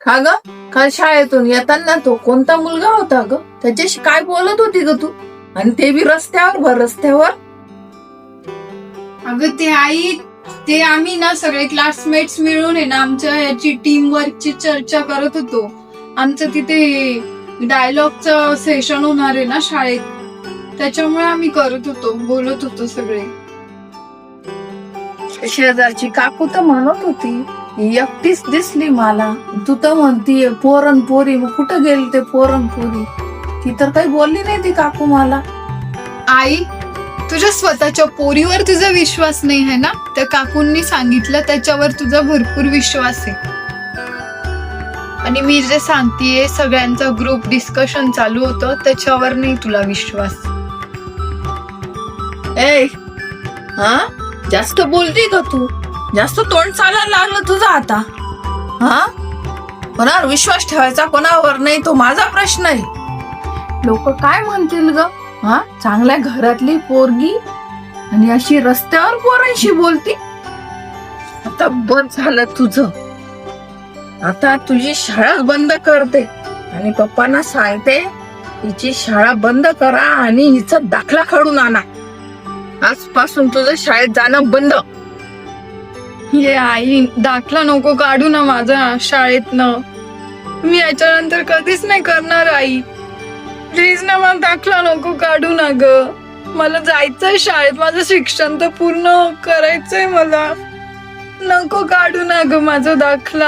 हा ग, काल शाळेतून येताना तो कोणता मुलगा होता ग? त्याच्याशी काय बोलत होती ग तू? आणि ते बी रस्त्यावर रस्त्यावर. अगं ते आई, ते आम्ही ना सगळे क्लासमेट्स मिळून आहे ना आमच्या याची टीम वर्कची चर्चा करत होतो. आमचं तिथे डायलॉगचं सेशन होणार आहे ना शाळेत, त्याच्यामुळे आम्ही करत होतो, बोलत होतो सगळे. शेजारची काकू तर म्हणत होती एकटीच दिसली मला. तू तर म्हणतीये पोरण पोरी, मग कुठं गेली ते पोरण पोरी? ती तर काही बोलली नाही ती काकू मला. आई, तुझ्या स्वतःच्या पोरीवर तुझा विश्वास नाही आहे ना? त्या काकूंनी सांगितलं त्याच्यावर तुझा भरपूर विश्वास आहे. आणि मी जे सांगतेय सगळ्यांचं ग्रुप डिस्कशन चालू होतं त्याच्यावर नाही तुला विश्वास. ए हा, जास्त बोलती का तू? जास्त तोंड चालायला लागलं तुझं आता. हा, कोणावर विश्वास ठेवायचा कोणावर नाही तो माझा प्रश्न आहे. लोक काय म्हणतील ग? हा, चांगल्या घरातली पोरगी आणि अशी रस्त्यावर पोरांशी बोलती. आता बंद झालं तुझं. आता तुझी शाळाच बंद करते आणि पप्पांना सांगते हिची शाळा बंद करा आणि हिचा दाखला काढून आणा. आजपासून तुझं शाळेत जाणं बंद. ये आई, दाखला नको काढू ना माझा शाळेतनं. मी याच्यानंतर कधीच नाही करणार आई. प्लीज ना, मला दाखला नको काढू ना ग. मला जायचंय शाळेत, माझं शिक्षण तर पूर्ण करायचंय मला. नको काढू ना ग माझा दाखला.